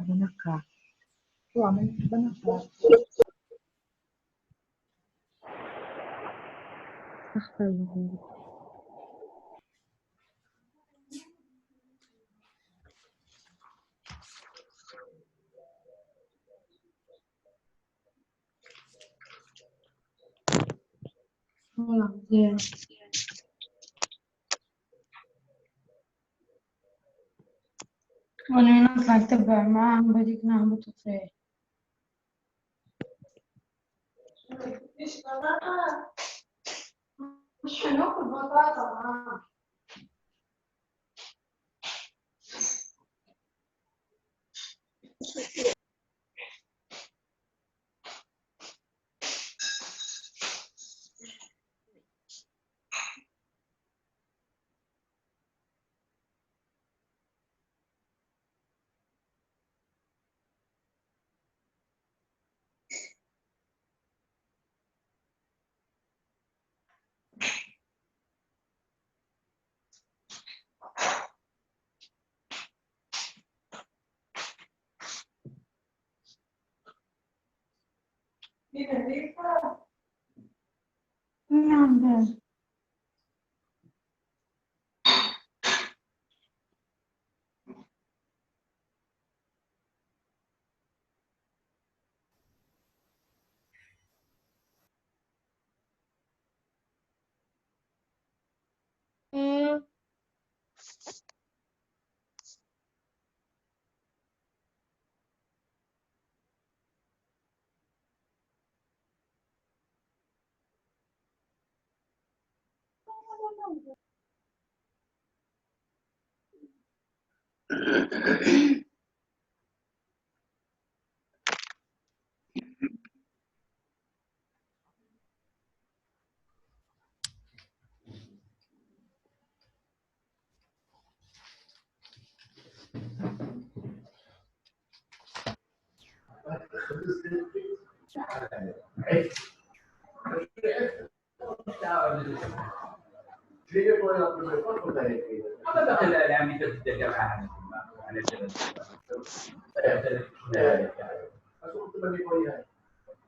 Benaka. Wah, benaka. Voilà, bien. وانا نطلع نتبع معاهم بديك نهبط فيه. مش هناكل بطاطا معاهم. نعم.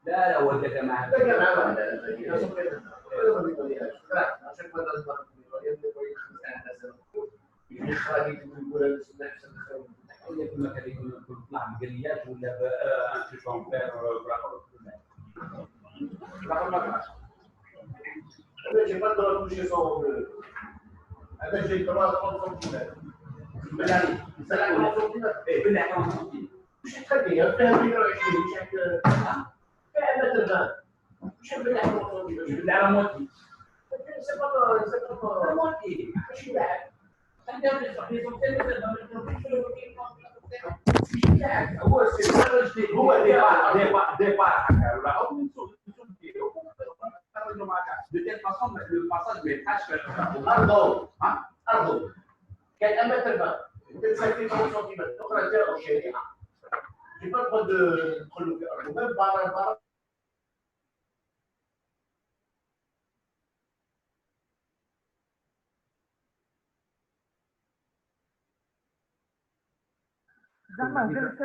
لا ودك معك تطلع مقليات ولا انت شامبير j'ai pas de toucher son avec j'ai pas 30 cm. C'est la 30 cm. Et ben la 30 cm. C'est très bien, fais un micro ici, chaque fais 1m20. Je fais la 30 cm, je fais la moitié. C'est pas la moitié. Je suis là. هو هو ديبار de telle façon le passage de tâche pardon pardon quel 1m20 peut-être 50 cm تقرا au شارع j'ai pas trop de même par زعما قلت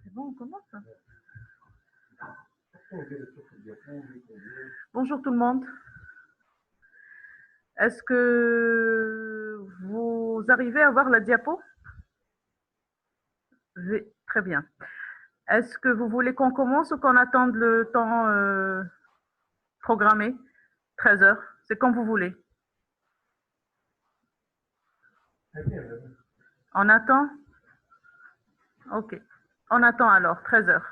C'est bon, on commence. Bonjour tout le monde. Est-ce que vous arrivez à voir la diapo? Oui, très bien. Est-ce que vous voulez qu'on commence ou qu'on attende le temps programmé? 13 heures, c'est comme vous voulez. On attend? Ok. On attend alors, 13 heures.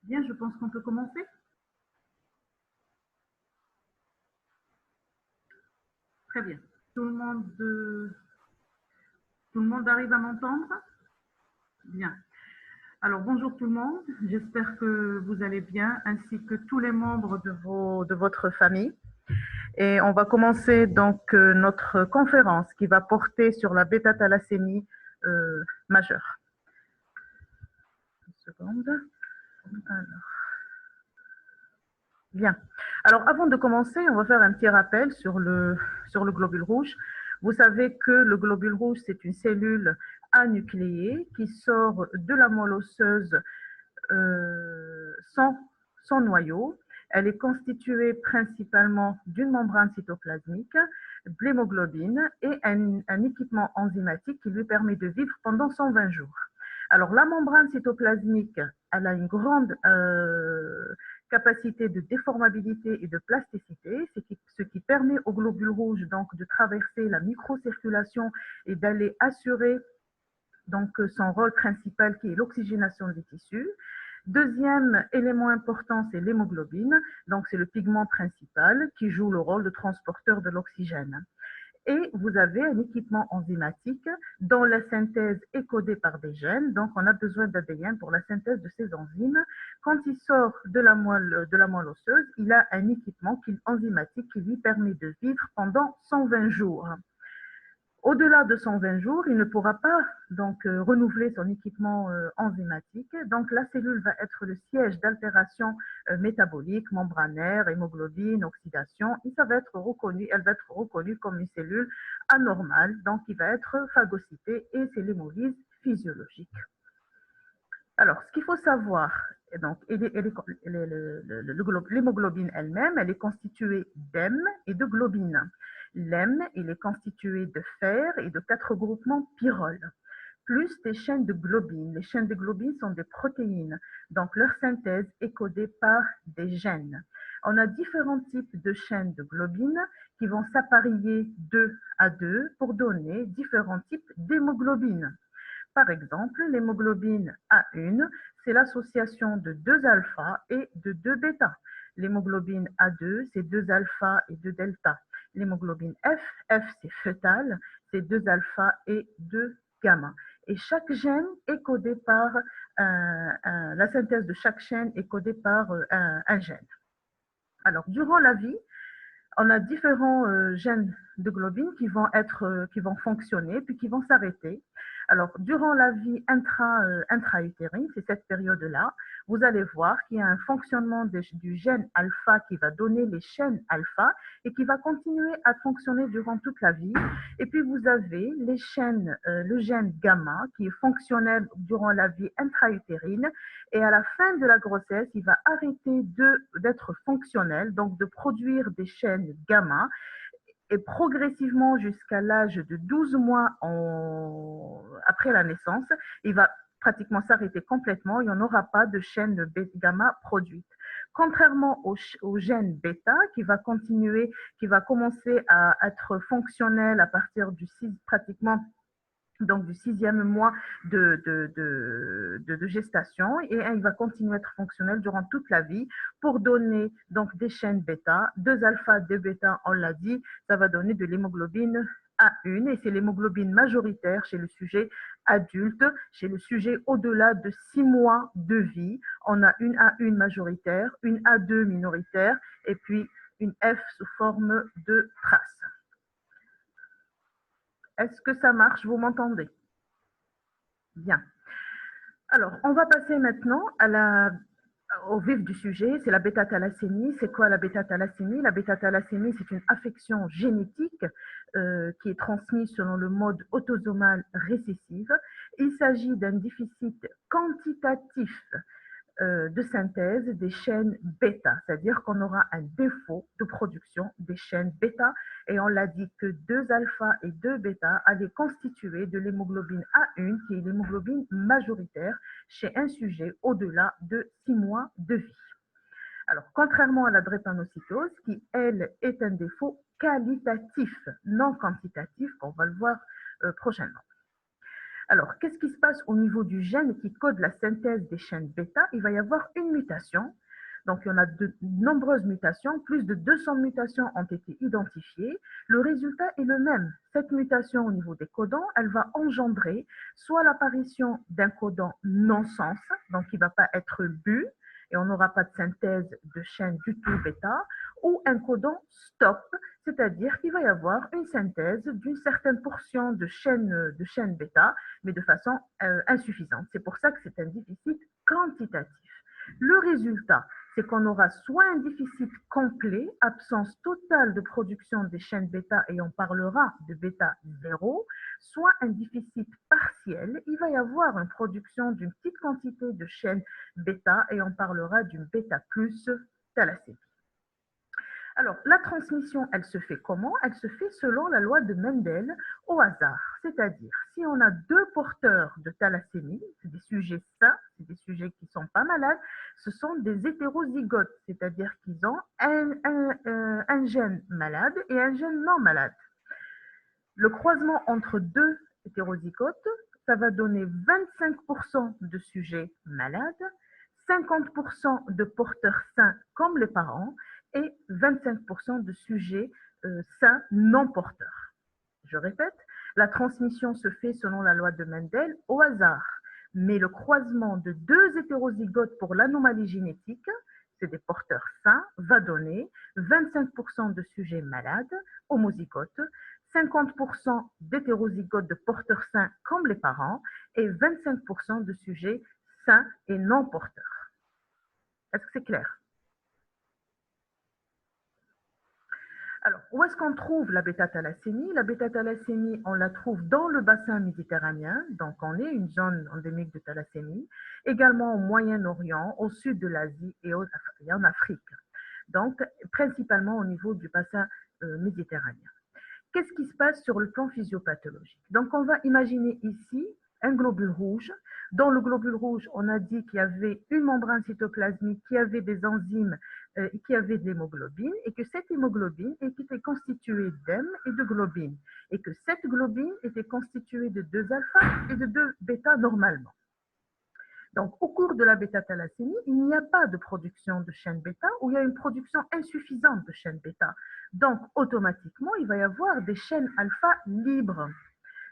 Bien, je pense qu'on peut commencer. Très bien. Tout le monde arrive à m'entendre? Bien. Alors, bonjour tout le monde. J'espère que vous allez bien, ainsi que tous les membres de votre famille. Et on va commencer donc notre conférence qui va porter sur la bêta-thalassémie majeure. Une seconde. Alors. Bien. Alors, avant de commencer, on va faire un petit rappel sur le globule rouge. Vous savez que le globule rouge, c'est une cellule anucléée qui sort de la moelle osseuse sans noyau. Elle est constituée principalement d'une membrane cytoplasmique, de l'hémoglobine et un équipement enzymatique qui lui permet de vivre pendant 120 jours. Alors, la membrane cytoplasmique, elle a une grande capacité de déformabilité et de plasticité, ce qui permet au globule rouge donc, de traverser la microcirculation et d'aller assurer donc, son rôle principal qui est l'oxygénation des tissus. Deuxième élément important, c'est l'hémoglobine. Donc, c'est le pigment principal qui joue le rôle de transporteur de l'oxygène. Et vous avez un équipement enzymatique dont la synthèse est codée par des gènes. Donc, on a besoin d'ADN pour la synthèse de ces enzymes. Quand il sort de la moelle osseuse, il a un équipement enzymatique qui lui permet de vivre pendant 120 jours. Au-delà de 120 jours, il ne pourra pas donc renouveler son équipement enzymatique. Donc, la cellule va être le siège d'altération métabolique, membranaire, hémoglobine, oxydation. Et elle va être reconnue comme une cellule anormale, donc qui va être phagocytée et c'est l'hémolyse physiologique. Alors, ce qu'il faut savoir, donc, l'hémoglobine elle-même, elle est constituée d'hème et de globine. L'hème, il est constitué de fer et de 4 groupements pyrrole, plus des chaînes de globine. Les chaînes de globine sont des protéines, donc leur synthèse est codée par des gènes. On a différents types de chaînes de globine qui vont s'apparier 2 à 2 pour donner différents types d'hémoglobine. Par exemple, l'hémoglobine A1, c'est l'association de 2 alpha et de 2 bêta. L'hémoglobine A2, c'est 2 alpha et 2 delta. L'hémoglobine F c'est fœtal, c'est 2 alpha et 2 gamma. Et chaque gène est codé par, la synthèse de chaque gène est codée par un gène. Alors, durant la vie, on a différents gènes de globine qui vont fonctionner puis qui vont s'arrêter. Alors, durant la vie intra-utérine, c'est cette période-là, vous allez voir qu'il y a un fonctionnement du gène alpha qui va donner les chaînes alpha et qui va continuer à fonctionner durant toute la vie. Et puis, vous avez le gène gamma qui est fonctionnel durant la vie intra-utérine. Et à la fin de la grossesse, il va arrêter d'être fonctionnel, donc de produire des chaînes gamma. Et progressivement jusqu'à l'âge de 12 mois après la naissance, il va pratiquement s'arrêter complètement. Il n'y en aura pas de chaîne gamma produite. Contrairement au gène bêta qui va commencer à être fonctionnel à partir du pratiquement donc du 6e mois de gestation, et il va continuer à être fonctionnel durant toute la vie pour donner donc des chaînes bêta, 2 alpha, 2 bêta, on l'a dit, ça va donner de l'hémoglobine A1 et c'est l'hémoglobine majoritaire chez le sujet adulte. Chez le sujet au-delà de 6 mois de vie, on a une A1 majoritaire, une A2 minoritaire et puis une F sous forme de trace. Est-ce que ça marche? Vous m'entendez? Bien. Alors, on va passer maintenant au vif du sujet, c'est la bêta-thalassémie. C'est quoi la bêta-thalassémie? La bêta-thalassémie, c'est une affection génétique qui est transmise selon le mode autosomal récessif. Il s'agit d'un déficit quantitatif de synthèse des chaînes bêta, c'est-à-dire qu'on aura un défaut de production des chaînes bêta, et on l'a dit que 2 alpha et 2 bêta allaient constituer de l'hémoglobine A1, qui est l'hémoglobine majoritaire chez un sujet au-delà de 6 mois de vie. Alors, contrairement à la drépanocytose, qui, elle, est un défaut qualitatif, non quantitatif, on va le voir prochainement. Alors, qu'est-ce qui se passe au niveau du gène qui code la synthèse des chaînes bêta? Il va y avoir une mutation. Donc, il y en a de nombreuses mutations. Plus de 200 mutations ont été identifiées. Le résultat est le même. Cette mutation au niveau des codons, elle va engendrer soit l'apparition d'un codon non-sens, donc qui ne va pas être bu, et on n'aura pas de synthèse de chaîne du tout bêta, ou un codon stop, c'est-à-dire qu'il va y avoir une synthèse d'une certaine portion de chaîne bêta, mais de façon insuffisante. C'est pour ça que c'est un déficit quantitatif. Le résultat, c'est qu'on aura soit un déficit complet, absence totale de production des chaînes bêta, et on parlera de bêta 0, soit un déficit partiel. Il va y avoir une production d'une petite quantité de chaînes bêta, et on parlera d'une bêta plus thalassémie. Alors, la transmission, elle se fait comment? Elle se fait selon la loi de Mendel au hasard. C'est-à-dire, si on a deux porteurs de thalassémie, c'est des sujets sains, c'est des sujets qui ne sont pas malades, ce sont des hétérozygotes, c'est-à-dire qu'ils ont un gène malade et un gène non malade. Le croisement entre deux hétérozygotes, ça va donner 25% de sujets malades, 50% de porteurs sains comme les parents et 25% de sujets sains non porteurs. Je répète, la transmission se fait selon la loi de Mendel au hasard, mais le croisement de deux hétérozygotes pour l'anomalie génétique, c'est des porteurs sains, va donner 25% de sujets malades, homozygotes, 50% d'hétérozygotes de porteurs sains comme les parents et 25% de sujets sains et non porteurs. Est-ce que c'est clair? Alors, où est-ce qu'on trouve la bêta-thalassémie? La bêta-thalassémie, on la trouve dans le bassin méditerranéen, donc on est une zone endémique de thalassémie, également au Moyen-Orient, au sud de l'Asie et en Afrique, donc principalement au niveau du bassin méditerranéen. Qu'est-ce qui se passe sur le plan physiopathologique? Donc, on va imaginer ici un globule rouge. Dans le globule rouge, on a dit qu'il y avait une membrane cytoplasmique qui avait des enzymes et qui avait de l'hémoglobine, et que cette hémoglobine était constituée d'hème et de globine, et que cette globine était constituée de 2 alpha et de 2 bêta normalement. Donc, au cours de la bêta-thalassémie, il n'y a pas de production de chaîne bêta ou il y a une production insuffisante de chaîne bêta. Donc, automatiquement, il va y avoir des chaînes alpha libres.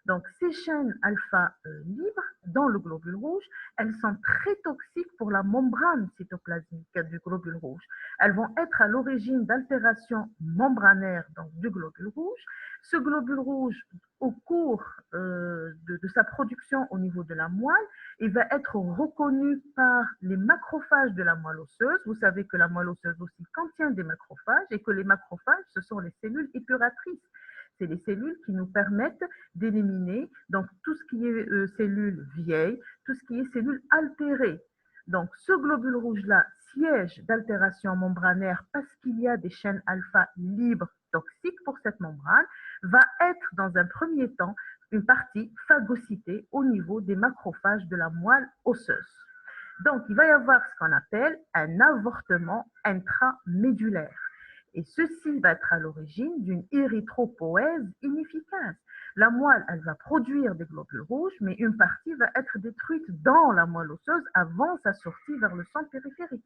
Donc, ces chaînes alpha libres dans le globule rouge, elles sont très toxiques pour la membrane cytoplasmique du globule rouge. Elles vont être à l'origine d'altérations membranaires du globule rouge. Ce globule rouge, au cours de sa production au niveau de la moelle, il va être reconnu par les macrophages de la moelle osseuse. Vous savez que la moelle osseuse aussi contient des macrophages et que les macrophages, ce sont les cellules épuratrices. C'est les cellules qui nous permettent d'éliminer donc tout ce qui est cellules vieilles, tout ce qui est cellules altérées. Donc ce globule rouge-là siège d'altération membranaire parce qu'il y a des chaînes alpha libres toxiques pour cette membrane, va être dans un premier temps une partie phagocytée au niveau des macrophages de la moelle osseuse. Donc il va y avoir ce qu'on appelle un avortement intramédulaire. Et ceci va être à l'origine d'une érythropoèse inefficace. La moelle, elle va produire des globules rouges, mais une partie va être détruite dans la moelle osseuse avant sa sortie vers le sang périphérique.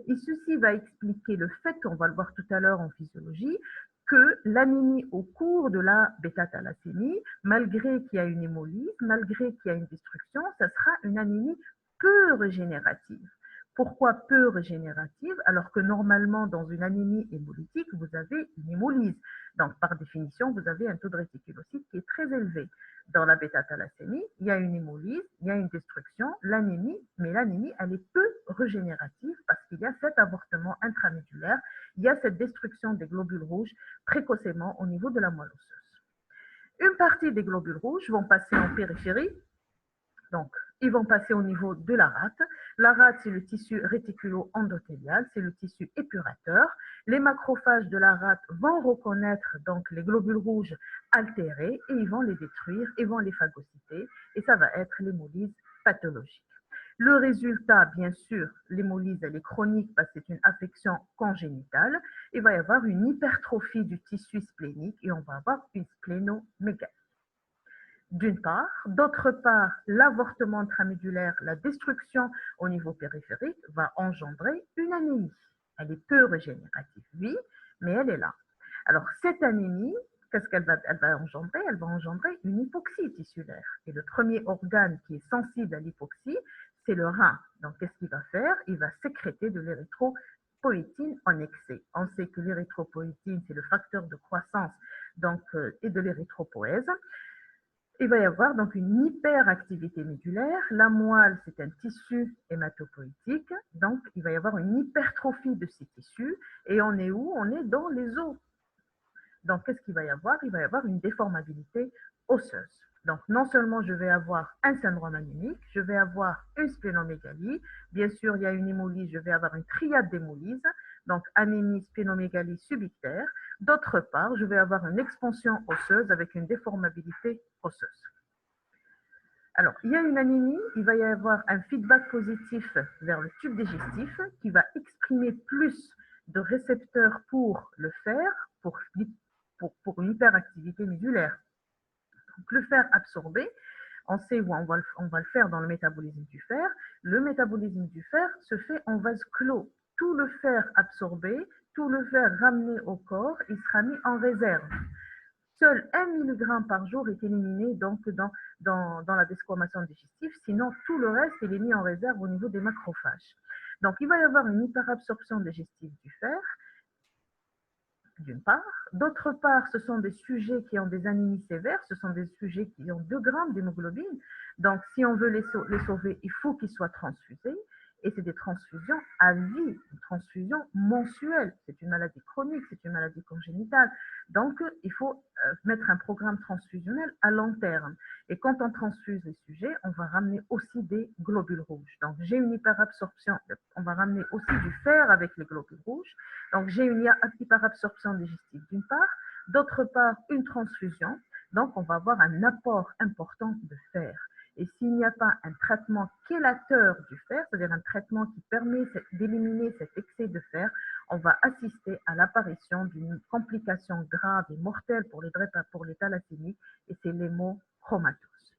Et ceci va expliquer le fait, on va le voir tout à l'heure en physiologie, que l'anémie au cours de la bêta-thalassémie, malgré qu'il y a une hémolyse, malgré qu'il y a une destruction, ça sera une anémie peu régénérative. Pourquoi peu régénérative? Alors que normalement, dans une anémie hémolytique, vous avez une hémolyse. Donc, par définition, vous avez un taux de réticulocytes qui est très élevé. Dans la bêta-thalassémie, il y a une hémolyse, il y a une destruction, l'anémie, mais l'anémie, elle est peu régénérative parce qu'il y a cet avortement intramédulaire, il y a cette destruction des globules rouges précocement au niveau de la moelle osseuse. Une partie des globules rouges vont passer en périphérie, donc ils vont passer au niveau de la rate. La rate, c'est le tissu réticulo-endothélial, c'est le tissu épurateur. Les macrophages de la rate vont reconnaître donc les globules rouges altérés et ils vont les détruire, ils vont les phagocyter et ça va être l'hémolyse pathologique. Le résultat, bien sûr, l'hémolyse, elle est chronique parce que c'est une affection congénitale. Il va y avoir une hypertrophie du tissu splénique et on va avoir une splénomégalie. d'une part. D'autre part, l'avortement intramédulaire, la destruction au niveau périphérique va engendrer une anémie. Elle est peu régénérative, oui, mais elle est là. Alors, cette anémie, qu'est-ce qu'elle va, elle va engendrer? Elle va engendrer une hypoxie tissulaire. Et le premier organe qui est sensible à l'hypoxie, c'est le rein. Donc, qu'est-ce qu'il va faire? Il va sécréter de l'érythropoïétine en excès. On sait que l'érythropoïétine, c'est le facteur de croissance et de l'érythropoèse. Il va y avoir donc une hyperactivité médulaire. La moelle, c'est un tissu hématopoïétique. Donc, il va y avoir une hypertrophie de ces tissus. Et on est où? On est dans les os. Donc, qu'est-ce qu'il va y avoir? Il va y avoir une déformabilité osseuse. Donc, non seulement je vais avoir un syndrome anémique, je vais avoir une splénomégalie. Bien sûr, il y a une hémolyse, je vais avoir une triade d'hémolyse. Donc, anémie, splénomégalie, subictaire. D'autre part, je vais avoir une expansion osseuse avec une déformabilité osseuse. Alors, il y a une anémie, il va y avoir un feedback positif vers le tube digestif qui va exprimer plus de récepteurs pour le fer, pour une hyperactivité médulaire. Donc, le fer absorbé, on sait où on va le faire dans le métabolisme du fer. Le métabolisme du fer se fait en vase clos. Tout le fer absorbé, tout le fer ramené au corps, il sera mis en réserve. Seul 1 mg par jour est éliminé donc dans la desquamation digestive, sinon tout le reste est mis en réserve au niveau des macrophages. Donc il va y avoir une hyperabsorption digestive du fer, d'une part. D'autre part, ce sont des sujets qui ont des anémies sévères, ce sont des sujets qui ont 2 grammes d'hémoglobine. Donc, si on veut les sauver, il faut qu'ils soient transfusés. Et c'est des transfusions à vie, une transfusion mensuelle. C'est une maladie chronique, c'est une maladie congénitale. Donc, il faut mettre un programme transfusionnel à long terme. Et quand on transfuse les sujets, on va ramener aussi des globules rouges. Donc, j'ai une hyperabsorption, on va ramener aussi du fer avec les globules rouges. Donc, j'ai une hyperabsorption digestive d'une part, d'autre part, une transfusion. Donc, on va avoir un apport important de fer. Et s'il n'y a pas un traitement chélateur du fer, c'est-à-dire un traitement qui permet d'éliminer cet excès de fer, on va assister à l'apparition d'une complication grave et mortelle pour les thalassémiques, et c'est l'hémochromatose.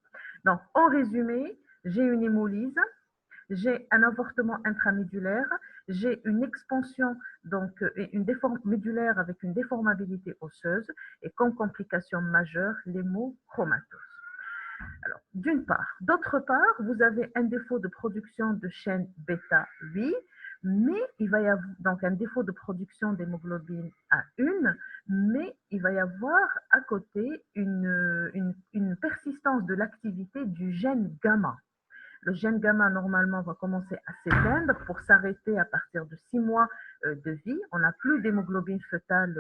Donc, en résumé, j'ai une hémolyse, j'ai un avortement intramédulaire, j'ai une expansion médulaire avec une déformabilité osseuse et comme complication majeure, l'hémochromatose. Alors, d'une part. D'autre part, vous avez un défaut de production de chaîne bêta, oui, mais il va y avoir donc un défaut de production d'hémoglobine A1, mais il va y avoir à côté une persistance de l'activité du gène gamma. Le gène gamma, normalement, va commencer à s'éteindre pour s'arrêter à partir de 6 mois de vie. On n'a plus d'hémoglobine fœtale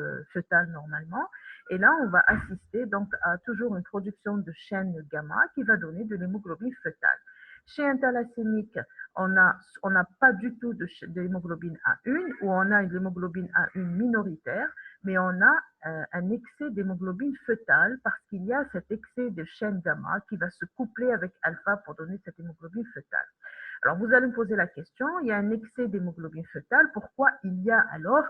normalement. Et là, on va assister donc à toujours une production de chaîne gamma qui va donner de l'hémoglobine fœtale. Chez un thalassémique, on n'a pas du tout d'hémoglobine A1 ou on a une hémoglobine A1 minoritaire, mais on a un excès d'hémoglobine fœtale parce qu'il y a cet excès de chaîne gamma qui va se coupler avec alpha pour donner cette hémoglobine fœtale. Alors vous allez me poser la question, il y a un excès d'hémoglobine fœtale, pourquoi il y a alors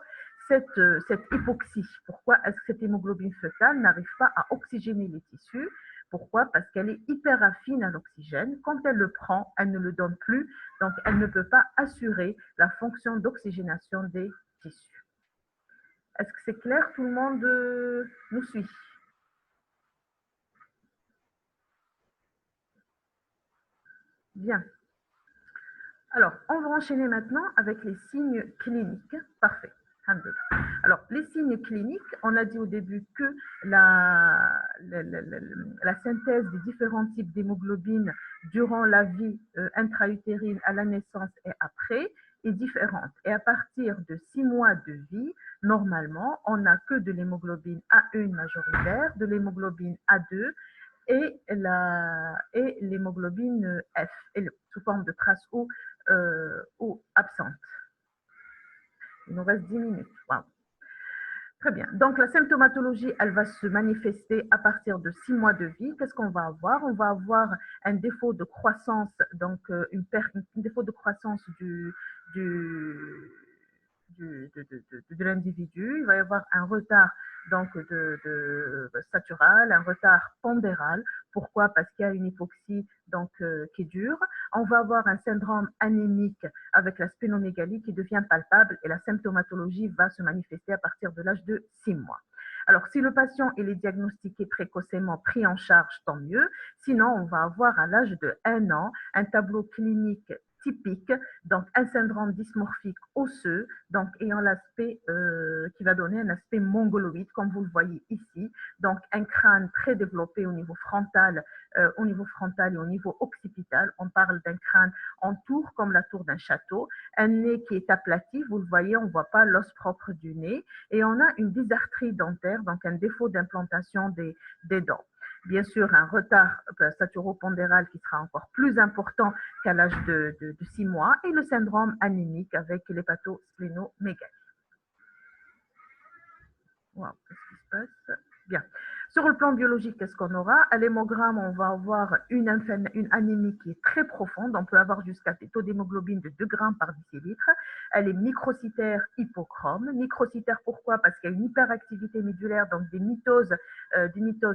cette hypoxie? Pourquoi est-ce que cette hémoglobine fœtale n'arrive pas à oxygéner les tissus? Pourquoi? Parce qu'elle est hyper affine à l'oxygène. Quand elle le prend, elle ne le donne plus, donc elle ne peut pas assurer la fonction d'oxygénation des tissus. Est-ce que c'est clair? Tout le monde nous suit? Bien. Alors, on va enchaîner maintenant avec les signes cliniques. Parfait. Alors, les signes cliniques, on a dit au début que la synthèse des différents types d'hémoglobine durant la vie intra-utérine à la naissance et après est différente. Et à partir de 6 mois de vie, normalement, on n'a que de l'hémoglobine A1 majoritaire, de l'hémoglobine A2 et l'hémoglobine F, sous forme de trace ou absente. Il nous reste 10 minutes. Wow. Très bien. Donc, la symptomatologie, elle va se manifester à partir de 6 mois de vie. Qu'est-ce qu'on va avoir? On va avoir un défaut de croissance, donc un défaut de croissance du de l'individu. Il va y avoir un retard donc satural, un retard pondéral. Pourquoi? Parce qu'il y a une hypoxie donc qui dure. On va avoir un syndrome anémique avec la splénomégalie qui devient palpable et la symptomatologie va se manifester à partir de l'âge de 6 mois. Alors, si le patient est diagnostiqué précocement, pris en charge, tant mieux. Sinon, on va avoir à l'âge de 1 an un tableau clinique typique, donc un syndrome dysmorphique osseux, donc ayant l'aspect qui va donner un aspect mongoloïde, comme vous le voyez ici, donc un crâne très développé au niveau frontal et au niveau occipital. On parle d'un crâne en tour, comme la tour d'un château, un nez qui est aplati, vous le voyez, on ne voit pas l'os propre du nez, et on a une dysarthrie dentaire, donc un défaut d'implantation des dents. Bien sûr, un retard saturo-pondéral qui sera encore plus important qu'à l'âge de 6 mois, et le syndrome anémique avec l'hépatosplénomégalie. Wow, qu'est-ce qui se passe? Bien. Sur le plan biologique, qu'est-ce qu'on aura? À l'hémogramme, on va avoir une anémie qui est très profonde. On peut avoir jusqu'à des taux d'hémoglobine de 2 grammes par décilitre. Elle est microcytaire hypochrome. Microcytaire, pourquoi? Parce qu'il y a une hyperactivité médulaire, donc des mitoses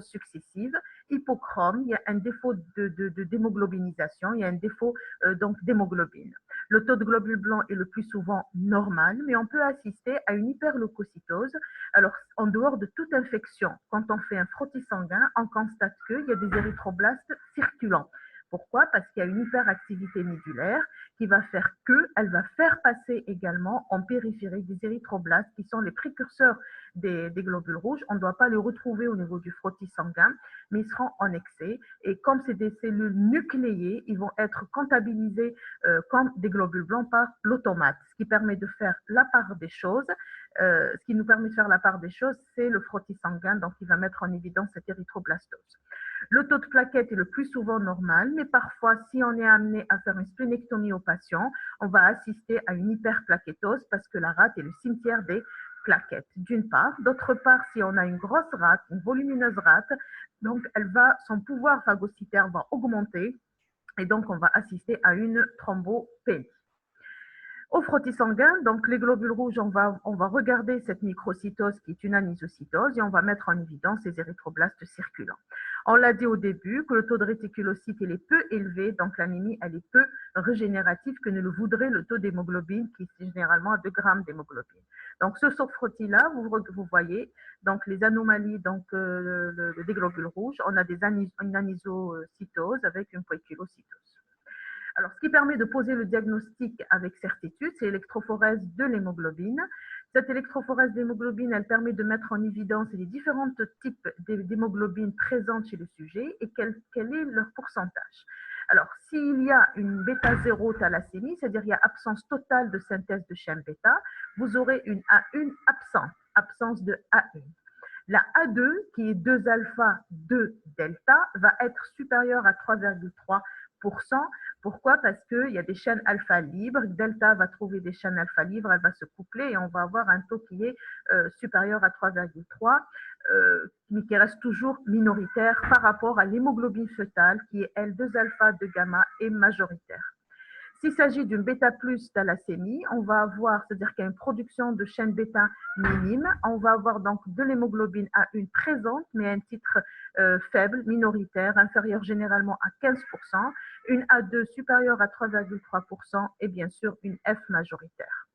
successives. Hypochrome, il y a un défaut d'hémoglobinisation, il y a un défaut donc d'hémoglobine. Le taux de globules blancs est le plus souvent normal, mais on peut assister à une hyperleucocytose. Alors, en dehors de toute infection, quand on fait un frottis sanguin, on constate qu'il y a des érythroblastes circulants. Pourquoi? Parce qu'il y a une hyperactivité médulaire qui va faire qu'elle va faire passer également en périphérie des érythroblastes qui sont les précurseurs des globules rouges. On ne doit pas les retrouver au niveau du frottis sanguin, mais ils seront en excès. Et comme c'est des cellules nucléées, ils vont être comptabilisés comme des globules blancs par l'automate, ce qui permet de faire la part des choses. Ce qui nous permet de faire la part des choses, c'est le frottis sanguin, donc il va mettre en évidence cette érythroblastose. Le taux de plaquettes est le plus souvent normal, mais parfois, si on est amené à faire une splénectomie au patient, on va assister à une hyperplaquettose parce que la rate est le cimetière des plaquettes, d'une part. D'autre part, si on a une grosse rate, une volumineuse rate, donc son pouvoir phagocytaire va augmenter et donc on va assister à une thrombopénie. Au frottis sanguin, donc les globules rouges, on va regarder cette microcytose qui est une anisocytose et on va mettre en évidence les érythroblastes circulants. On l'a dit au début que le taux de réticulocyte il est peu élevé, donc l'anémie elle est peu régénérative que ne le voudrait le taux d'hémoglobine qui est généralement à 2 grammes d'hémoglobine. Donc ce frottis-là, vous voyez donc les anomalies donc, des globules rouges, on a une anisocytose avec une poikilocytose. Alors, ce qui permet de poser le diagnostic avec certitude, c'est l'électrophorèse de l'hémoglobine. Cette électrophorèse d'hémoglobine, elle permet de mettre en évidence les différents types d'hémoglobine présentes chez le sujet et quel est leur pourcentage. Alors, s'il y a une bêta-0 thalassémie, c'est-à-dire il y a absence totale de synthèse de chaîne bêta, vous aurez une A1 absence de A1. La A2, qui est 2 alpha, 2 delta, va être supérieure à 3,3%. Pourquoi? Parce qu'il y a des chaînes alpha libres, delta va trouver des chaînes alpha libres, elle va se coupler et on va avoir un taux qui est supérieur à 3,3, mais qui reste toujours minoritaire par rapport à l'hémoglobine fœtale qui est L2 alpha 2 gamma et majoritaire. S'il s'agit d'une bêta plus thalassémie, on va avoir, c'est-à-dire qu'il y a une production de chaîne bêta minime, on va avoir donc de l'hémoglobine A1 présente, mais à un titre faible, minoritaire, inférieur généralement à 15%, une A2 supérieure à 3,3% et bien sûr une F majoritaire.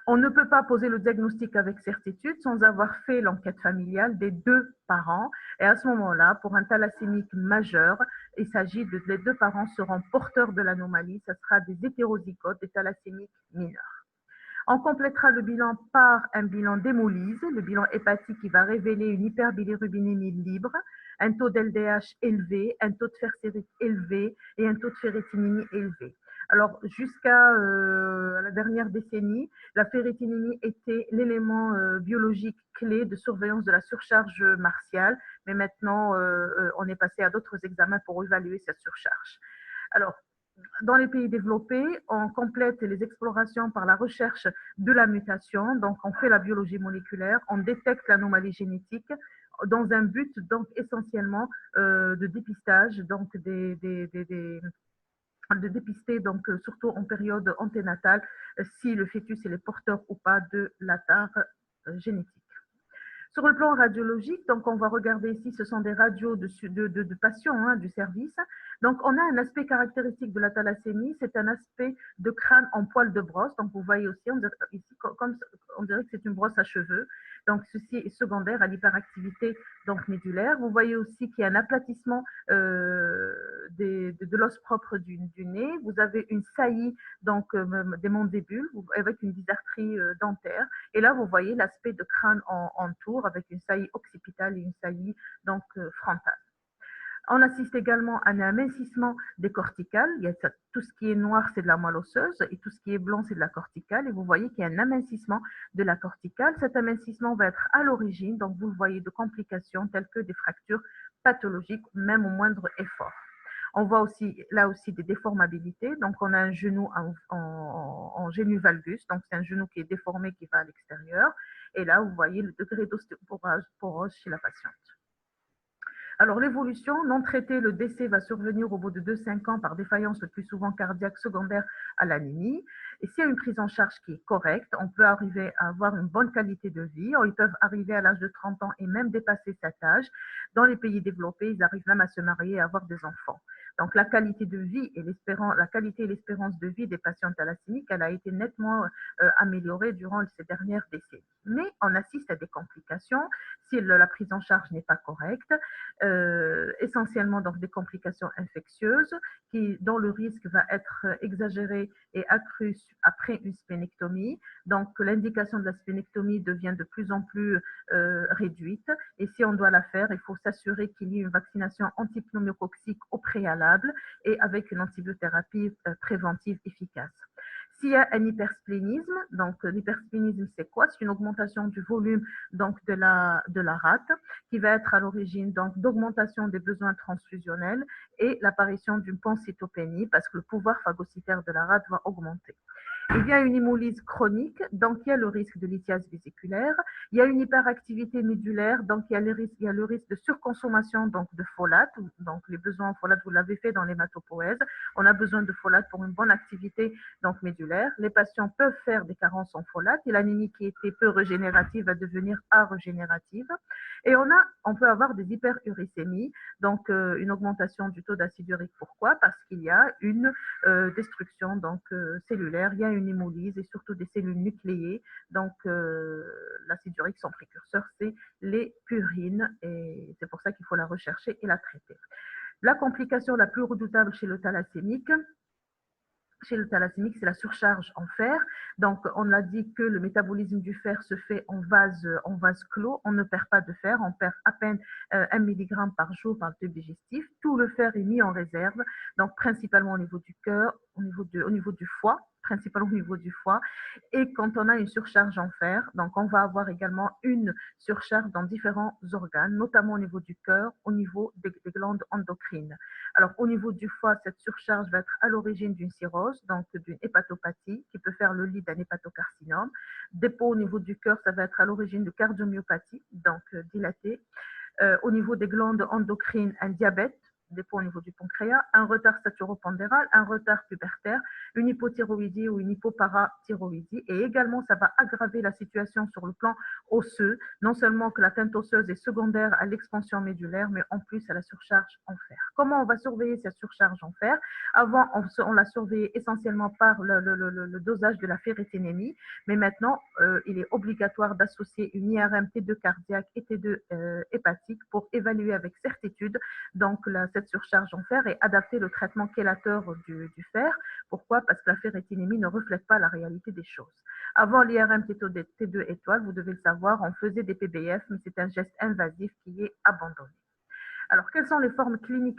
On ne peut pas poser le diagnostic avec certitude sans avoir fait l'enquête familiale des 2 parents. Et à ce moment-là, pour un thalassémique majeur, il s'agit de les 2 parents seront porteurs de l'anomalie. Ce sera des hétérozygotes, des thalassémiques mineurs. On complétera le bilan par un bilan d'hémolyse, le bilan hépatique qui va révéler une hyperbilirubinémie libre, un taux d'LDH élevé, un taux de fer sérique élevé et un taux de ferritinémie élevé. Alors, jusqu'à la dernière décennie, la ferritinémie était l'élément biologique clé de surveillance de la surcharge martiale, mais maintenant, on est passé à d'autres examens pour évaluer cette surcharge. Alors, dans les pays développés, on complète les explorations par la recherche de la mutation, donc on fait la biologie moléculaire, on détecte l'anomalie génétique dans un but donc essentiellement de dépistage donc de dépister, donc surtout en période anténatale, si le fœtus est porteur ou pas de l'atare génétique. Sur le plan radiologique, donc on va regarder ici, ce sont des radios de patients du service. Donc on a un aspect caractéristique de la thalassémie, c'est un aspect de crâne en poil de brosse. Donc vous voyez aussi, ici, comme on dirait que c'est une brosse à cheveux. Donc ceci est secondaire à l'hyperactivité donc médulaire. Vous voyez aussi qu'il y a un aplatissement de l'os propre du nez. Vous avez une saillie donc des mandíbules avec une dysarthrie dentaire. Et là, vous voyez l'aspect de crâne en tour avec une saillie occipitale et une saillie donc frontale. On assiste également à un amincissement des corticales. Il y a tout ce qui est noir, c'est de la moelle osseuse, et tout ce qui est blanc, c'est de la corticale. Et vous voyez qu'il y a un amincissement de la corticale. Cet amincissement va être à l'origine, donc vous le voyez, de complications telles que des fractures pathologiques, même au moindre effort. On voit aussi là aussi des déformabilités. Donc, on a un genou en génu valgus. Donc, c'est un genou qui est déformé, qui va à l'extérieur. Et là, vous voyez le degré d'ostéoporose chez la patiente. Alors, l'évolution non traitée, le décès va survenir au bout de 2-5 ans par défaillance le plus souvent cardiaque secondaire à l'anémie. Et s'il y a une prise en charge qui est correcte, on peut arriver à avoir une bonne qualité de vie. Ils peuvent arriver à l'âge de 30 ans et même dépasser cet âge. Dans les pays développés, ils arrivent même à se marier et à avoir des enfants. Donc, la qualité de vie et l'espérance de vie des patients thalassémiques, elle a été nettement améliorée durant ces dernières décennies. Mais on assiste à des complications si la prise en charge n'est pas correcte, essentiellement donc des complications infectieuses dont le risque va être exagéré et accru après une splénectomie. Donc, l'indication de la splénectomie devient de plus en plus réduite. Et si on doit la faire, il faut s'assurer qu'il y ait une vaccination antipneumococcique au préalable et avec une antibiothérapie préventive efficace. S'il y a un hypersplénisme, donc l'hypersplénisme c'est quoi? C'est une augmentation du volume donc de la rate qui va être à l'origine donc d'augmentation des besoins transfusionnels et l'apparition d'une pancytopénie parce que le pouvoir phagocytaire de la rate va augmenter. Il y a une hémolyse chronique, donc il y a le risque de lithiase vésiculaire. Il y a une hyperactivité médulaire, donc il y a le risque de surconsommation donc de folate. Donc les besoins en folate, vous l'avez fait dans l'hématopoïèse. On a besoin de folate pour une bonne activité donc médulaire. Les patients peuvent faire des carences en folate et l'anémie qui était peu régénérative va devenir arégénérative. Et on peut avoir des hyperuricémies, donc une augmentation du taux d'acide urique. Pourquoi? Parce qu'il y a une destruction donc cellulaire, il y a une hémolyse et surtout des cellules nucléées. Donc l'acide urique, son précurseur, c'est les purines et c'est pour ça qu'il faut la rechercher et la traiter. La complication la plus redoutable chez le thalassémique, c'est la surcharge en fer. Donc, on a dit que le métabolisme du fer se fait en vase clos. On ne perd pas de fer, on perd à peine 1 mg par jour par le tube digestif. Tout le fer est mis en réserve, donc principalement au niveau du cœur, au niveau du foie, principalement au niveau du foie. Et quand on a une surcharge en fer, donc on va avoir également une surcharge dans différents organes, notamment au niveau du cœur, au niveau des glandes endocrines. Alors, au niveau du foie, cette surcharge va être à l'origine d'une cirrhose, donc d'une hépatopathie qui peut faire le lit d'un hépatocarcinome. Dépôt au niveau du cœur, ça va être à l'origine de cardiomyopathie, donc dilatée. Au niveau des glandes endocrines, un diabète, dépôt au niveau du pancréas, un retard saturopondéral, un retard pubertaire, une hypothyroïdie ou une hypoparathyroïdie. Et également, ça va aggraver la situation sur le plan osseux, non seulement que l'atteinte osseuse est secondaire à l'expansion médulaire, mais en plus à la surcharge en fer. Comment on va surveiller cette surcharge en fer? Avant, on l'a surveillée essentiellement par le dosage de la ferriténémie, mais maintenant, il est obligatoire d'associer une IRM T2 cardiaque et T2 hépatique pour évaluer avec certitude donc cette surcharge en fer et adapter le traitement chélateur du fer. Pourquoi? Parce que la ferriténémie ne reflète pas la réalité des choses. Avant l'IRM T2 étoile, vous devez le savoir, on faisait des PBF, mais c'est un geste invasif qui est abandonné. Alors, quelles sont les formes cliniques